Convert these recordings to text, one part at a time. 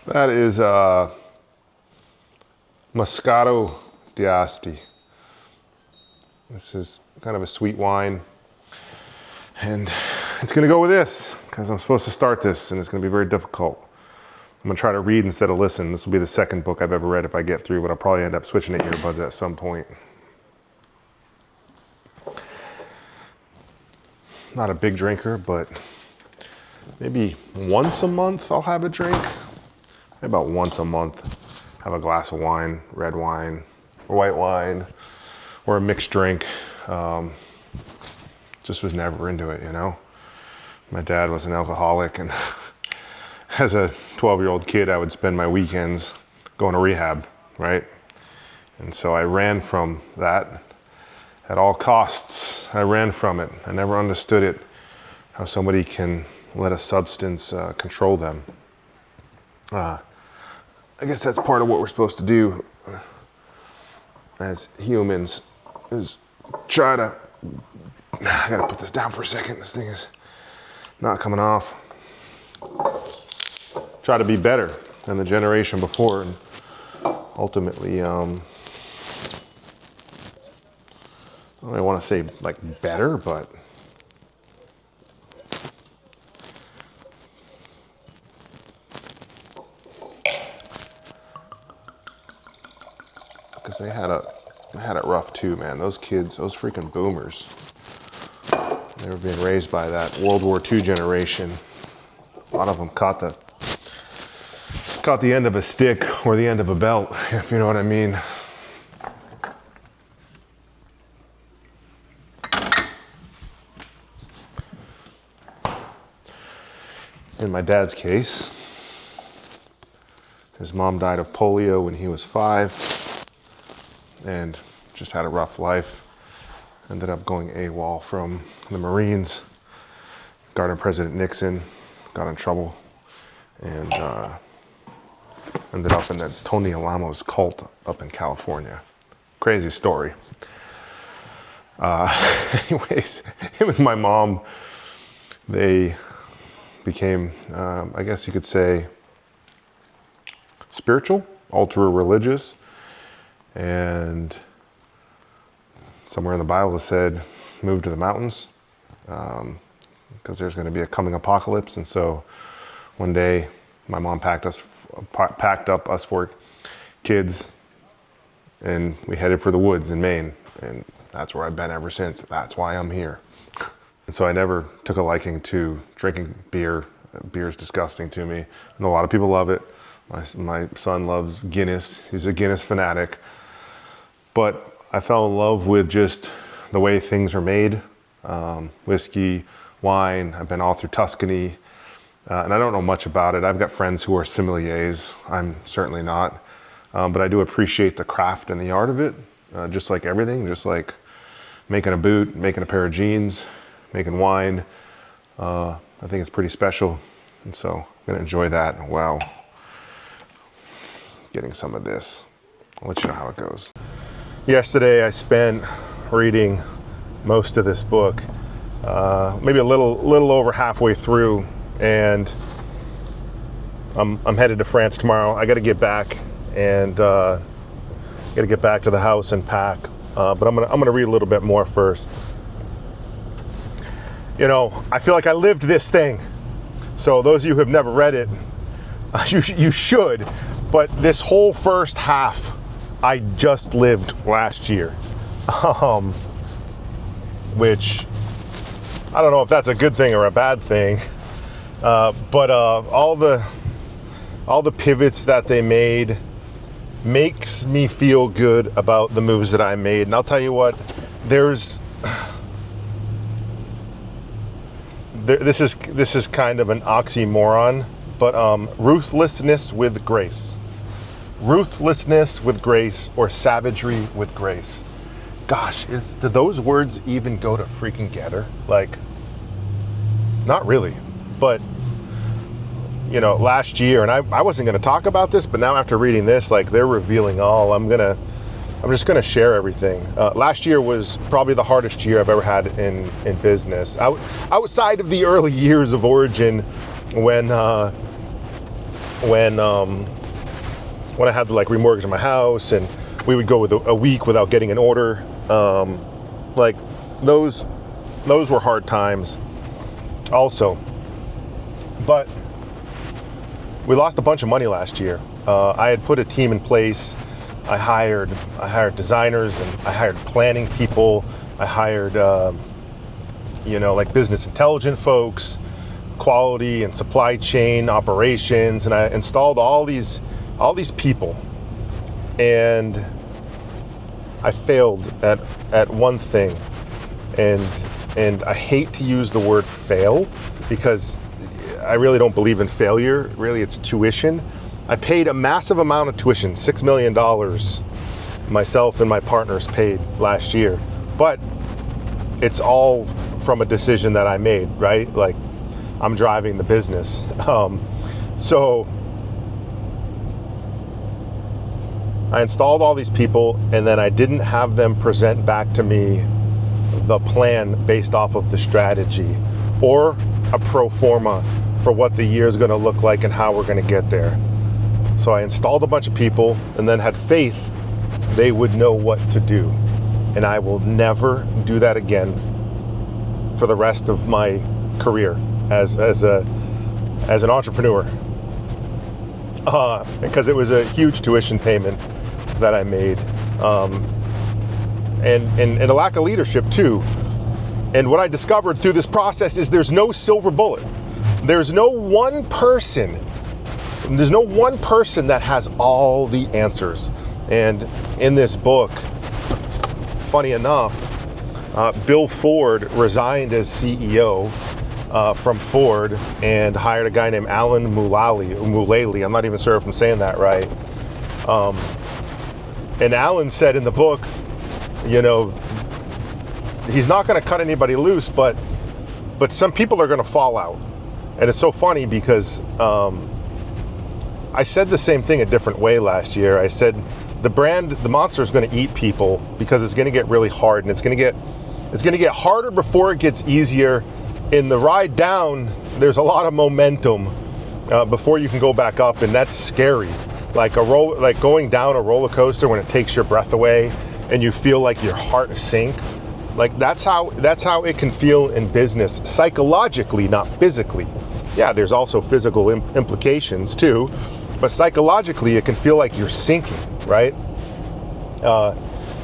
That is Moscato d'Asti. This is kind of a sweet wine. And it's gonna go with this, because I'm supposed to start this, and it's gonna be very difficult. I'm gonna try to read instead of listen. This will be the second book I've ever read if I get through, but I'll probably end up switching to earbuds at some point. Not a big drinker, but maybe once a month I'll have a drink. Maybe about once a month, have a glass of wine, red wine, or white wine, or a mixed drink. Just was never into it, you know? My dad was an alcoholic, and as a 12-year-old kid, I would spend my weekends going to rehab, right? And so I ran from that at all costs. I ran from it. I never understood it, how somebody can let a substance control them. I guess that's part of what we're supposed to do as humans, is try to, I gotta put this down for a second. This thing is not coming off. Try to be better than the generation before, and ultimately, I don't really want to say like better, but because they had it rough too, man. Those kids, those freaking boomers, they were being raised by that World War II generation. A lot of them caught the end of a stick or the end of a belt, if you know what I mean. In my dad's case, his mom died of polio when he was 5 and just had a rough life. Ended up going AWOL from the Marines. Guarding President Nixon, got in trouble, and ended up in the Tony Alamos cult up in California. Crazy story. Anyways, him and my mom, they became, I guess you could say, spiritual, ultra religious, and somewhere in the Bible it said, move to the mountains, because there's going to be a coming apocalypse. And so one day my mom packed up us 4 kids, and we headed for the woods in Maine, and that's where I've been ever since. That's why I'm here. And so I never took a liking to drinking beer. Beer is disgusting to me. I know a lot of people love it. My son loves Guinness. He's a Guinness fanatic. But I fell in love with just the way things are made. Whiskey, wine. I've been all through Tuscany. And I don't know much about it. I've got friends who are sommeliers. I'm certainly not. But I do appreciate the craft and the art of it. Just like everything. Just like making a boot, making a pair of jeans, making wine. I think it's pretty special. And so I'm going to enjoy that. Wow. Getting some of this. I'll let you know how it goes. Yesterday I spent reading most of this book, maybe a little over halfway through, and I'm headed to France tomorrow. I got to get back and got to get back to the house and pack. But I'm gonna read a little bit more first. You know, I feel like I lived this thing. So those of you who have never read it, you should. But this whole first half, I just lived last year, which I don't know if that's a good thing or a bad thing. But all the pivots that they made makes me feel good about the moves that I made. And I'll tell you what, this is kind of an oxymoron, but ruthlessness with grace. Ruthlessness with grace, or savagery with grace. Gosh, do those words even go to freaking together? Like, not really. But, you know, last year, and I wasn't going to talk about this, but now after reading this, like, they're revealing all. I'm just going to share everything. Last year was probably the hardest year I've ever had in business. Outside of the early years of Origin, when when I had to like remortgage my house, and we would go with a week without getting an order. Like those were hard times also. But we lost a bunch of money last year. I had put a team in place. I hired designers, and I hired planning people. I hired like business intelligence folks, quality and supply chain operations, and I installed all these people, and I failed at one thing, and I hate to use the word fail because I really don't believe in failure. Really, it's tuition. I paid a massive amount of tuition, $6 million, myself and my partners paid last year, but it's all from a decision that I made, right? Like, I'm driving the business. So I installed all these people, and then I didn't have them present back to me the plan based off of the strategy or a pro forma for what the year is going to look like and how we're going to get there. So I installed a bunch of people and then had faith they would know what to do. And I will never do that again for the rest of my career as an entrepreneur, because it was a huge tuition payment that I made, and a lack of leadership too. And what I discovered through this process is there's no silver bullet. There's no one person that has all the answers. And in this book, funny enough, Bill Ford resigned as CEO from Ford and hired a guy named Alan Mulally. I'm not even sure if I'm saying that right. And Alan said in the book, he's not going to cut anybody loose, but some people are going to fall out. And it's so funny because I said the same thing a different way last year. I said the monster is going to eat people because it's going to get really hard, and it's going to get harder before it gets easier. In the ride down, there's a lot of momentum before you can go back up, and that's scary. Like going down a roller coaster when it takes your breath away and you feel like your heart sink. Like that's how it can feel in business, psychologically, not physically. Yeah, there's also physical implications too, but psychologically it can feel like you're sinking, right?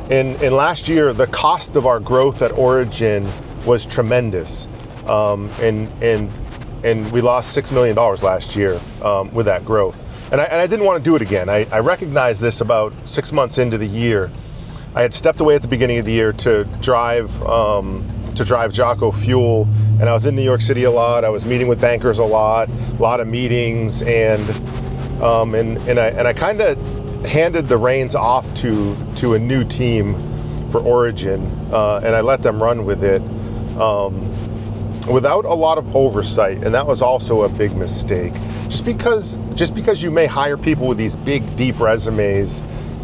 In last year, the cost of our growth at Origin was tremendous, and we lost $6 million last year with that growth. And I didn't want to do it again. I recognized this about 6 months into the year. I had stepped away at the beginning of the year to drive Jocko Fuel, and I was in New York City a lot. I was meeting with bankers a lot of meetings, and I kind of handed the reins off to a new team for Origin, and I let them run with it without a lot of oversight, and that was also a big mistake. Just because you may hire people with these big, deep resumes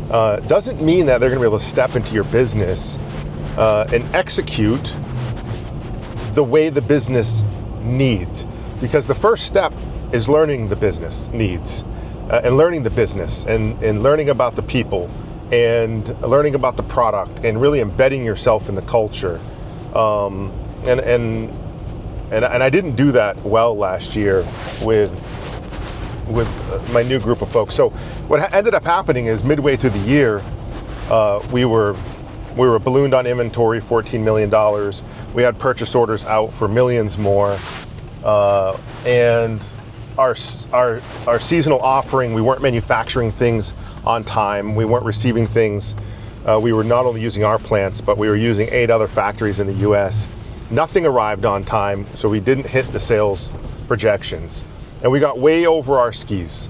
doesn't mean that they're going to be able to step into your business and execute the way the business needs. Because the first step is learning the business needs, and learning the business, and learning about the people, and learning about the product, and really embedding yourself in the culture. And I didn't do that well last year with my new group of folks. So what ended up happening is midway through the year, we were ballooned on inventory, $14 million. We had purchase orders out for millions more, and our seasonal offering, we weren't manufacturing things on time. We weren't receiving things. We were not only using our plants, but we were using 8 other factories in the U.S. Nothing arrived on time, so we didn't hit the sales projections. And we got way over our skis.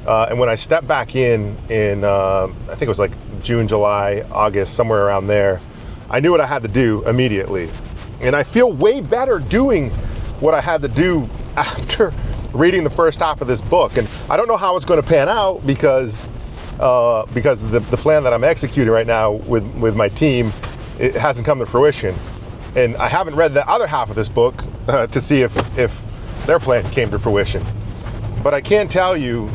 And when I stepped back in I think it was like June, July, August, somewhere around there, I knew what I had to do immediately. And I feel way better doing what I had to do after reading the first half of this book. And I don't know how it's going to pan out because the plan that I'm executing right now with my team, it hasn't come to fruition. And I haven't read the other half of this book to see if their plan came to fruition. But I can tell you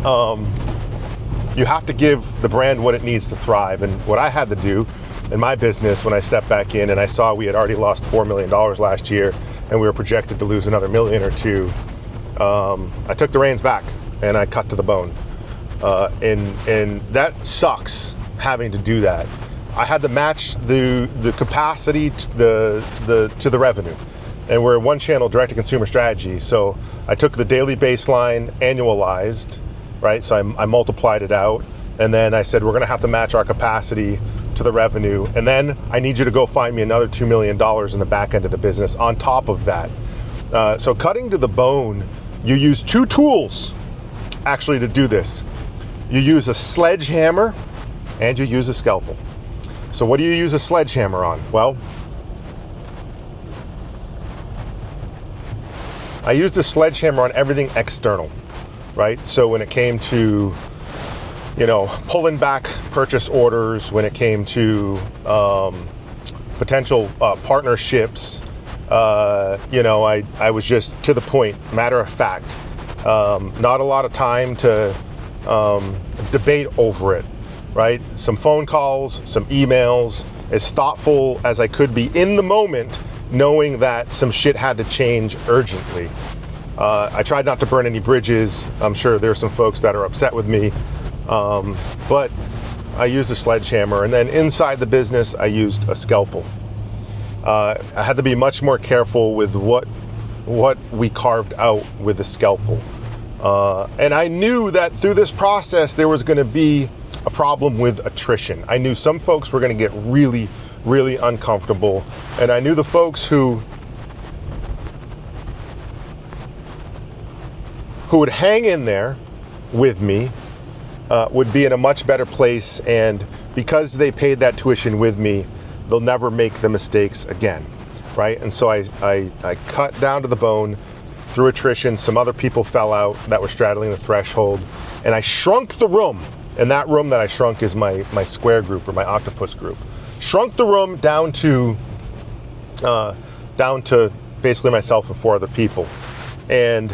you have to give the brand what it needs to thrive. And what I had to do in my business when I stepped back in and I saw we had already lost $4 million last year and we were projected to lose another million or two, I took the reins back and I cut to the bone. And that sucks having to do that. I had to match the capacity to the revenue. And we're a one-channel direct-to-consumer strategy. So I took the daily baseline, annualized, right? So I multiplied it out. And then I said, we're going to have to match our capacity to the revenue. And then I need you to go find me another $2 million in the back end of the business on top of that. So cutting to the bone, you use two tools actually to do this. You use a sledgehammer and you use a scalpel. So what do you use a sledgehammer on? Well, I used a sledgehammer on everything external, right? So when it came to, pulling back purchase orders, when it came to potential partnerships, I was just to the point, matter of fact, not a lot of time to debate over it, right? Some phone calls, some emails, as thoughtful as I could be in the moment, knowing that some shit had to change urgently. I tried not to burn any bridges. I'm sure there's some folks that are upset with me, but I used a sledgehammer, and then inside the business, I used a scalpel. I had to be much more careful with what we carved out with the scalpel. And I knew that through this process, there was going to be a problem with attrition. I knew some folks were going to get really, really uncomfortable. And I knew the folks who would hang in there with me would be in a much better place. And because they paid that tuition with me, they'll never make the mistakes again, right? And so I cut down to the bone through attrition. Some other people fell out that were straddling the threshold, and I shrunk the room. And that room that I shrunk is my square group or my octopus group. Shrunk the room down to basically myself and 4 other people. And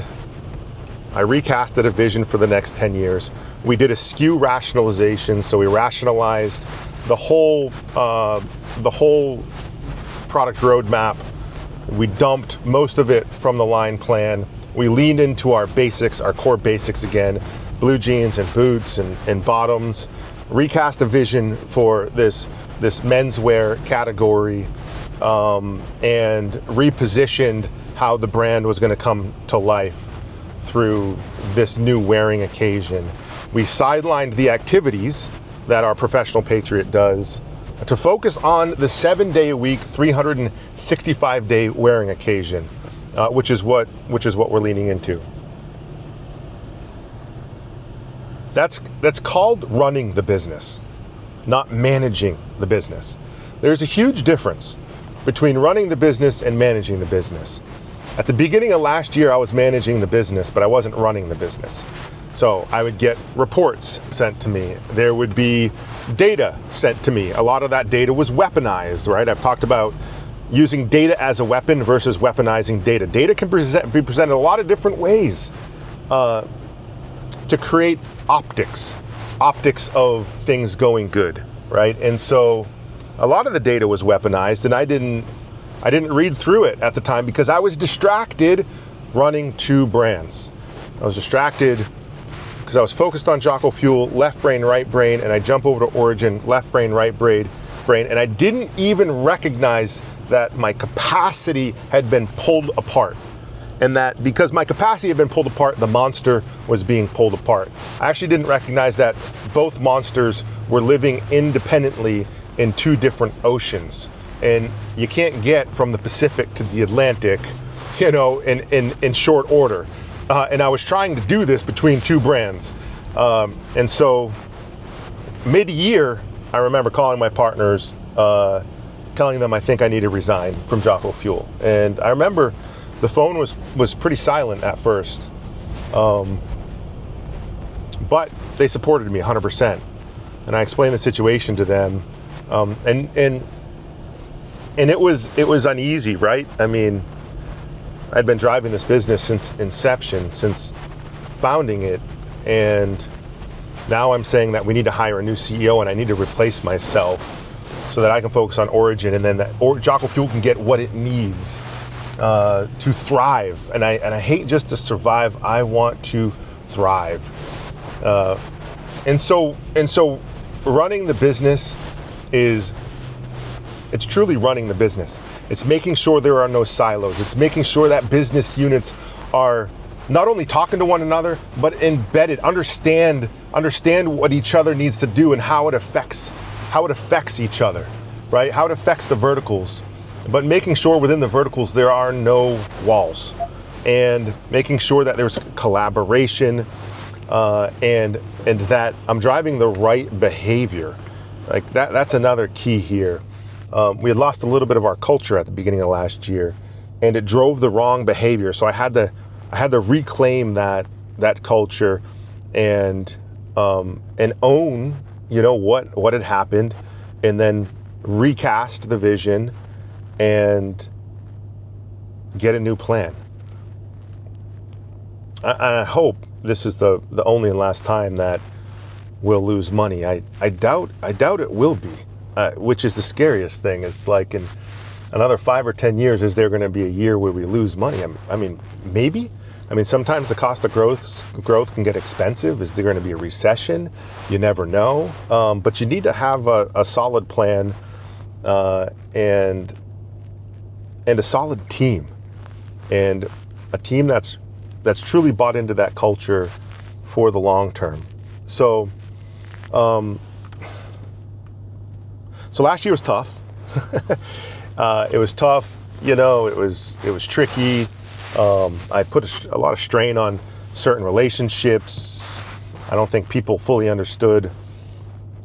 I recasted a vision for the next 10 years. We did a SKU rationalization, so we rationalized the whole product roadmap. We dumped most of it from the line plan. We leaned into our basics, our core basics again, blue jeans and boots and bottoms. Recast a vision for this menswear category, and repositioned how the brand was going to come to life through this new wearing occasion. We sidelined the activities that our professional patriot does to focus on the 7-day-a-week, 365-day wearing occasion, which is what we're leaning into. That's called running the business, not managing the business. There's a huge difference between running the business and managing the business. At the beginning of last year, I was managing the business, but I wasn't running the business. So I would get reports sent to me. There would be data sent to me. A lot of that data was weaponized, right? I've talked about using data as a weapon versus weaponizing data. Data can be presented a lot of different ways to create optics of things going good, right? And so a lot of the data was weaponized, and I didn't read through it at the time because I was distracted running 2 brands. I was distracted because I was focused on Jocko Fuel, left brain, right brain, and I jump over to Origin, left brain, right brain, and I didn't even recognize that my capacity had been pulled apart. And that because my capacity had been pulled apart, the monster was being pulled apart. I actually didn't recognize that both monsters were living independently in 2 different oceans. And you can't get from the Pacific to the Atlantic, in short order. And I was trying to do this between 2 brands. And so mid-year, I remember calling my partners, telling them I think I need to resign from Jocko Fuel. And I remember the phone was pretty silent at first, but they supported me 100%. And I explained the situation to them, and it was uneasy, right? I mean, I'd been driving this business since inception, since founding it, And now I'm saying that we need to hire a new CEO and I need to replace myself so that I can focus on Origin, and then that Jocko Fuel can get what it needs to thrive. And I hate just to survive. I want to thrive. And so running the business it's truly running the business. It's making sure there are no silos. It's making sure that business units are not only talking to one another, but embedded, understand what each other needs to do and how it affects each other, right? How it affects the verticals, but making sure within the verticals there are no walls, and making sure that there's collaboration, and that I'm driving the right behavior. Like that's another key here. We had lost a little bit of our culture at the beginning of last year, and it drove the wrong behavior. So I had to reclaim that culture and own, what had happened, and then recast the vision and get a new plan. I hope this is the only and last time that we'll lose money. I doubt it will be, which is the scariest thing. It's like in another 5 or 10 years, is there going to be a year where we lose money? I mean, maybe. I mean, sometimes the cost of growth can get expensive. Is there going to be a recession? You never know. But you need to have a solid plan and a solid team, and a team that's truly bought into that culture for the long term. So last year was tough. It was tough. It was tricky. I put a lot of strain on certain relationships. I don't think people fully understood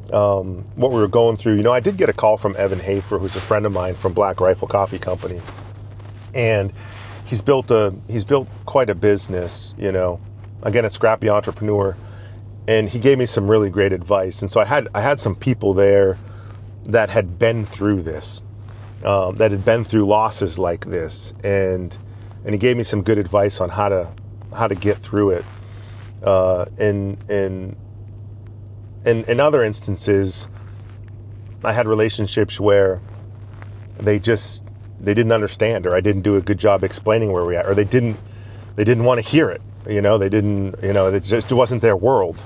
what we were going through. I did get a call from Evan Hafer, who's a friend of mine from Black Rifle Coffee Company, and he's built quite a business. Again, a scrappy entrepreneur, and he gave me some really great advice. And so I had some people there that had been through this, that had been through losses like this, and he gave me some good advice on how to get through it. In other instances, I had relationships where they didn't understand, or I didn't do a good job explaining where we're at, or they didn't want to hear it. They didn't. It just wasn't their world,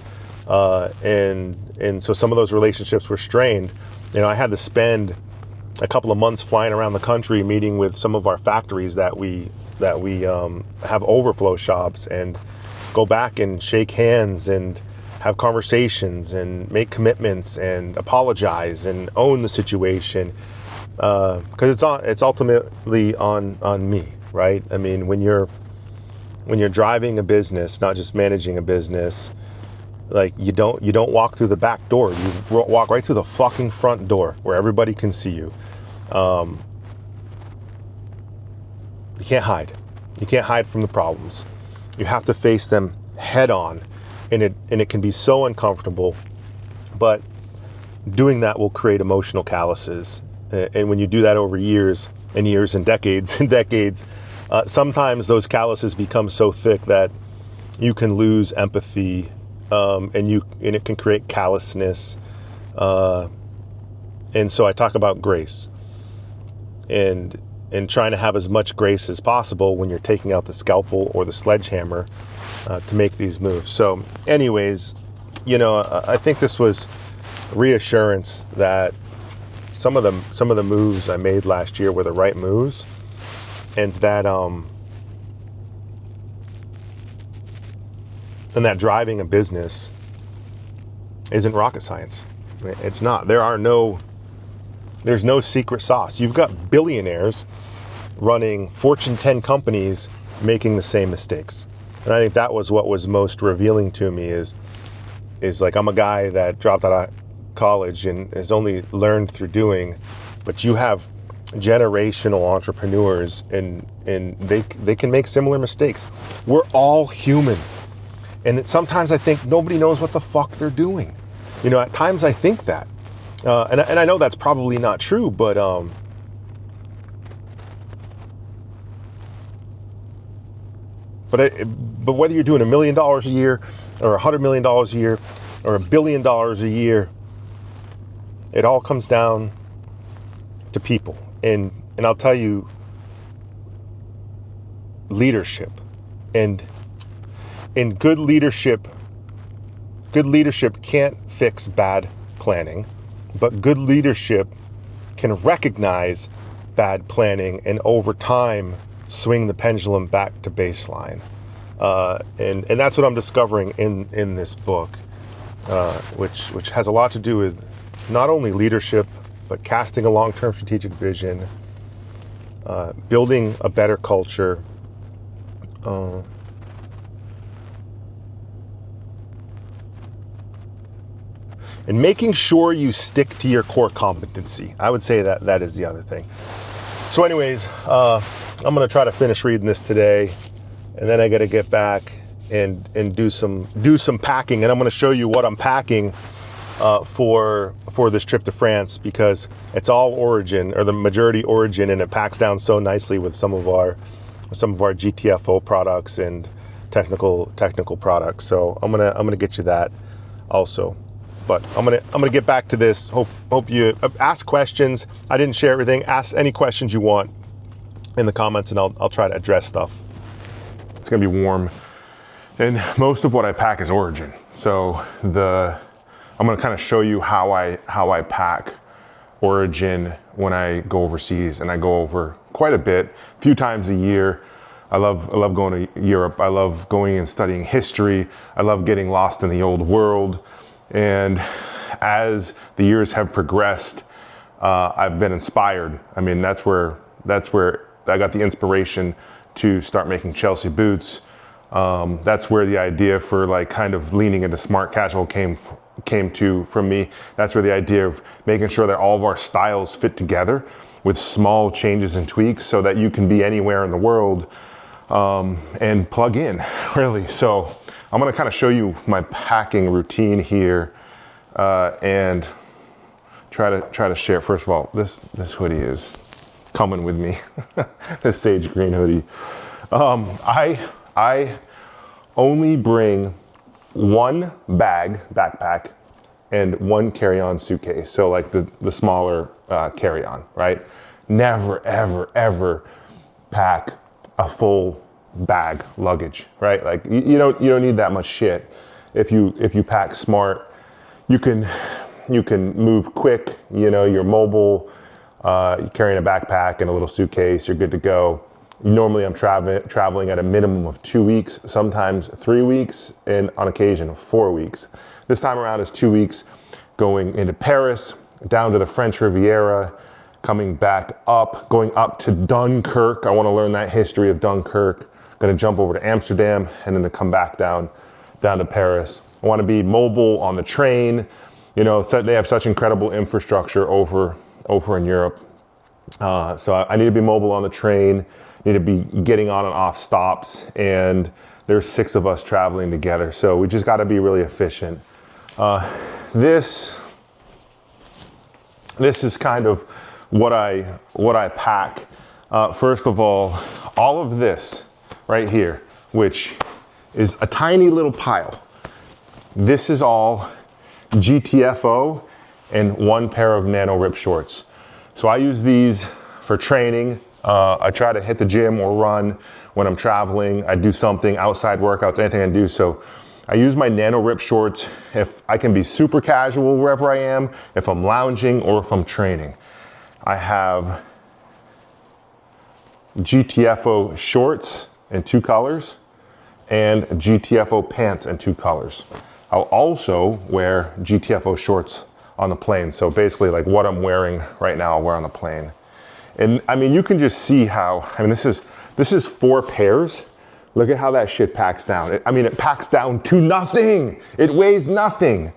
and so some of those relationships were strained. I had to spend a couple of months flying around the country, meeting with some of our factories that we have overflow shops, and go back and shake hands and have conversations and make commitments and apologize and own the situation, because it's ultimately on me, right? I mean, when you're driving a business, not just managing a business, like you don't walk through the back door. You walk right through the fucking front door where everybody can see you. You can't hide. You can't hide from the problems. You have to face them head on, and it can be so uncomfortable, but doing that will create emotional calluses. And when you do that over years and years and decades and decades, sometimes those calluses become so thick that you can lose empathy, and it can create callousness. And so I talk about grace and trying to have as much grace as possible when you're taking out the scalpel or the sledgehammer to make these moves. So anyways, I think this was reassurance that some of the moves I made last year were the right moves, and that driving a business isn't rocket science. It's not. There's no secret sauce. You've got billionaires running Fortune 10 companies making the same mistakes. And I think that was what was most revealing to me is like, I'm a guy that dropped out of college and has only learned through doing, but you have generational entrepreneurs and they can make similar mistakes. We're all human. And sometimes I think nobody knows what the fuck they're doing. At times I think that. And I know that's probably not true, but But whether you're doing $1 million a year or $100 million a year or $1 billion a year, it all comes down to people. And I'll tell you, leadership. And good leadership can't fix bad planning, but good leadership can recognize bad planning and over time swing the pendulum back to baseline. And that's what I'm discovering in this book, which has a lot to do with not only leadership, but casting a long-term strategic vision, building a better culture, and making sure you stick to your core competency. I would say that is the other thing. So anyways, I'm gonna try to finish reading this today, and then I gotta get back and do some packing, and I'm gonna show you what I'm packing for this trip to France, because it's all Origin, or the majority Origin, and it packs down so nicely with some of our GTFO products and technical products. So I'm gonna get you that also. But I'm gonna get back to this. Hope you ask questions. I didn't share everything. Ask any questions you want in the comments, and I'll try to address stuff. It's gonna be warm, and most of what I pack is Origin. So I'm gonna kind of show you how I pack Origin when I go overseas, and I go over quite a bit, a few times a year. I love going to Europe. I love going and studying history. I love getting lost in the old world. And as the years have progressed, I've been inspired. I mean, that's where I got the inspiration to start making Chelsea boots. That's where the idea for like kind of leaning into smart casual came from me. That's where the idea of making sure that all of our styles fit together with small changes and tweaks so that you can be anywhere in the world and plug in, really. So I'm gonna kind of show you my packing routine here and try to share. First of all, this hoodie is coming with me. This sage green hoodie. I only bring one backpack and one carry-on suitcase. So like the smaller carry-on, right? Never, ever, ever pack a full bag luggage, right? Like you don't need that much shit. If you pack smart, you can move quick. You're mobile. You're carrying a backpack and a little suitcase. You're good to go. Normally, I'm traveling at a minimum of 2 weeks, sometimes 3 weeks, and on occasion 4 weeks. This time around is 2 weeks, going into Paris, down to the French Riviera, coming back up, going up to Dunkirk. I want to learn that history of Dunkirk. Going to jump over to Amsterdam, and then to come back down to Paris. I want to be mobile on the train. So they have such incredible infrastructure over in Europe. So I need to be mobile on the train. Need to be getting on and off stops, and there's 6 of us traveling together. So we just got to be really efficient. This is kind of what I pack. First of all of this right here, which is a tiny little pile. This is all GTFO and 1 pair of Nano Rip shorts. So I use these for training. I try to hit the gym or run when I'm traveling. I do something, outside workouts, anything I do. So I use my Nano Rip shorts if I can be super casual wherever I am, if I'm lounging or if I'm training. I have GTFO shorts in 2 colors and GTFO pants in 2 colors. I'll also wear GTFO shorts on the plane. So basically like what I'm wearing right now, I'll wear on the plane. And I mean, you can just see how, this is 4 pairs. Look at how that shit packs down. It packs down to nothing. It weighs nothing.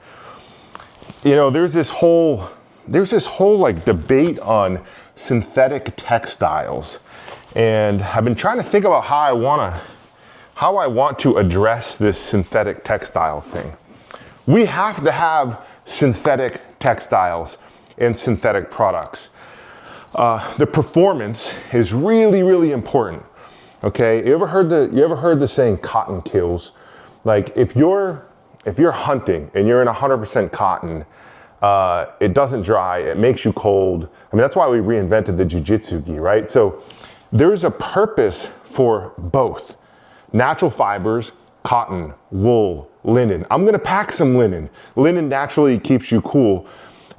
There's this whole like debate on synthetic textiles. And I've been trying to think about how I want to address this synthetic textile thing. We have to have synthetic textiles and synthetic products. The performance is really, really important. Okay, you ever heard the saying cotton kills? Like if you're hunting and you're in 100% cotton, it doesn't dry, it makes you cold. I mean, that's why we reinvented the jiu-jitsu gi, right? So there's a purpose for both. Natural fibers, cotton, wool, linen. I'm gonna pack some linen. Linen naturally keeps you cool.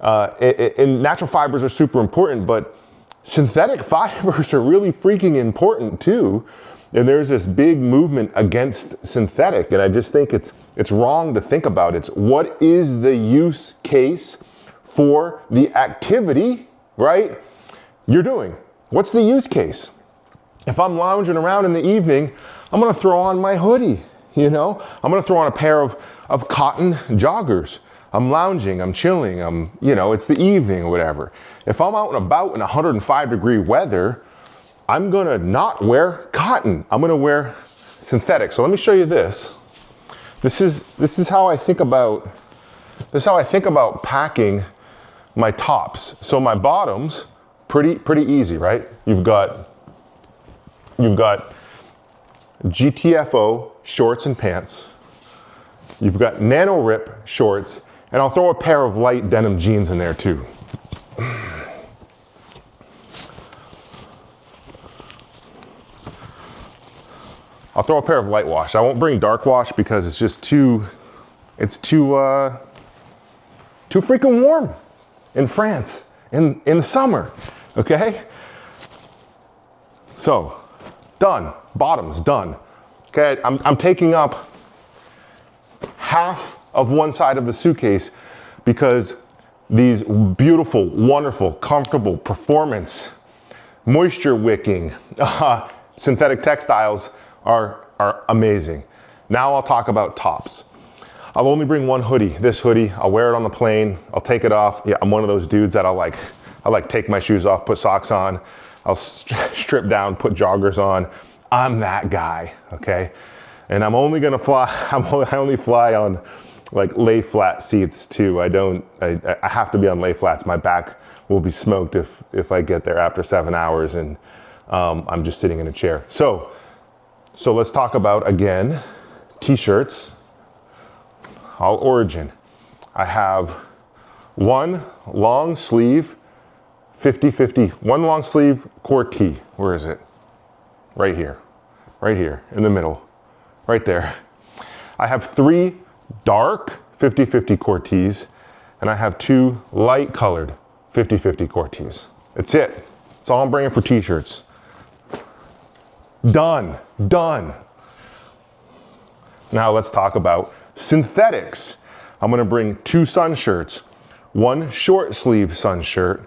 And natural fibers are super important, but synthetic fibers are really freaking important too. And there's this big movement against synthetic, and I just think it's wrong to think about it. It's what is the use case for the activity, right, you're doing? What's the use case? If I'm lounging around in the evening, I'm gonna throw on my hoodie, you know? I'm gonna throw on a pair of cotton joggers. I'm lounging, I'm chilling, it's the evening or whatever. If I'm out and about in 105-degree weather, I'm gonna not wear cotton. I'm gonna wear synthetic. So let me show you this. This is how I think about packing my tops. So my bottoms, pretty easy, right? You've got GTFO shorts and pants. You've got Nano Rip shorts, and I'll throw a pair of light denim jeans in there too. I'll throw a pair of light wash. I won't bring dark wash because it's just too freaking warm in France in the summer, okay? So, done, bottoms done. Okay, I'm taking up half of one side of the suitcase because these beautiful, wonderful, comfortable, performance, moisture wicking, synthetic textiles are amazing. Now I'll talk about tops. I'll only bring one hoodie. This hoodie, I'll wear it on the plane. I'll take it off. Yeah, I'm one of those dudes that I take my shoes off, put socks on. I'll strip down, put joggers on. I'm that guy, okay? And I'm only gonna fly, I only fly on like lay flat seats too. I have to be on lay flats. My back will be smoked if I get there after 7 hours and I'm just sitting in a chair. So let's talk about, again, t-shirts. All origin. I have one long sleeve 50-50, one long sleeve core tee. Where is it? Right here in the middle, right there. I have 3 dark 50-50 core tees, and I have 2 light colored 50-50 core tees. That's it. That's all I'm bringing for t-shirts. Done. Now let's talk about synthetics. I'm gonna bring 2 sun shirts, 1 short sleeve sun shirt.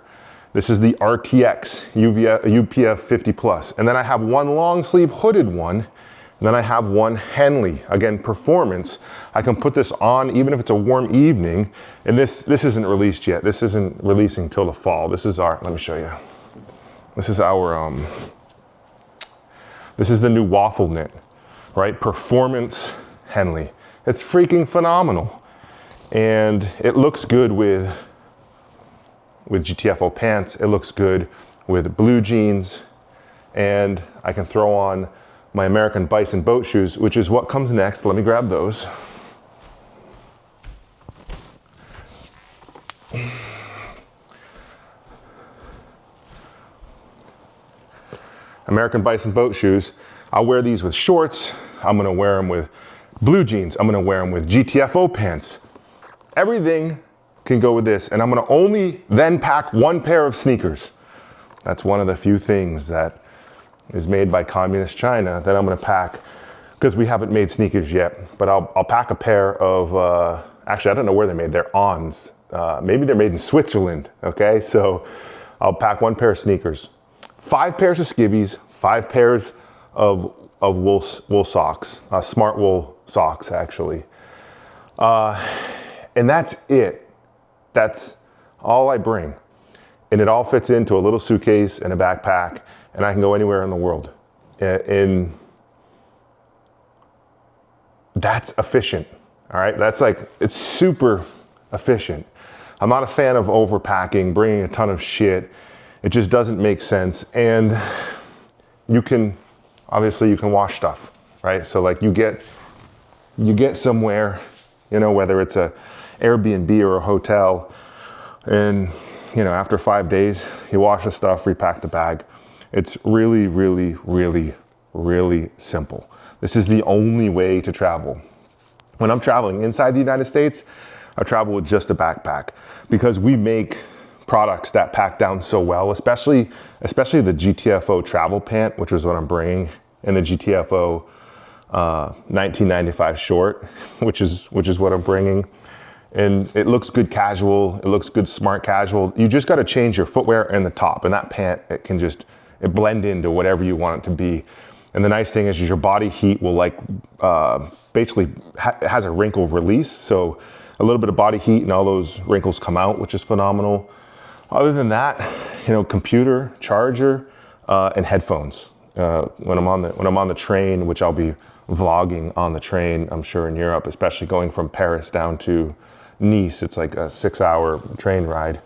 This is the RTX UPF 50 plus. And then I have 1 long sleeve hooded one. And then I have 1 Henley, again, performance. I can put this on even if it's a warm evening. And this isn't released yet. This isn't releasing till the fall. This is let me show you. This is this is the new waffle knit, right? Performance Henley. It's freaking phenomenal. And it looks good with GTFO pants. It looks good with blue jeans. And I can throw on my American Bison boat shoes, which is what comes next. Let me grab those. American Bison boat shoes. I'll wear these with shorts. I'm gonna wear them with blue jeans. I'm gonna wear them with GTFO pants. Everything can go with this, and I'm gonna only then pack 1 pair of sneakers. That's one of the few things that is made by communist China that I'm gonna pack, because we haven't made sneakers yet, but I'll pack a pair of, actually I don't know where they're made, they're Ons. Maybe they're made in Switzerland, okay? So I'll pack 1 pair of sneakers, 5 pairs of skivvies, 5 pairs of wool socks, smart wool socks actually. And that's it. That's all I bring. And it all fits into a little suitcase and a backpack, and I can go anywhere in the world. And that's efficient, all right? That's it's super efficient. I'm not a fan of overpacking, bringing a ton of shit. It just doesn't make sense. And you can obviously you can wash stuff, right? So like you get somewhere, you know, whether it's a Airbnb or a hotel, and you know, after 5 days, you wash the stuff, repack the bag. It's really, really, really, really simple. This is the only way to travel. When I'm traveling inside the United States, I travel with just a backpack because we make products that pack down so well, especially the GTFO travel pant, which is what I'm bringing, and the GTFO 1995 short, which is what I'm bringing. And it looks good casual, it looks good smart casual. You just gotta change your footwear and the top, and that pant, it blend into whatever you want it to be. And the nice thing is your body heat will basically has a wrinkle release. So a little bit of body heat and all those wrinkles come out, which is phenomenal. Other than that, you know, computer, charger, and headphones. When I'm on the train, which I'll be vlogging on the train, I'm sure in Europe, especially going from Paris down to Nice, it's like a 6-hour train ride.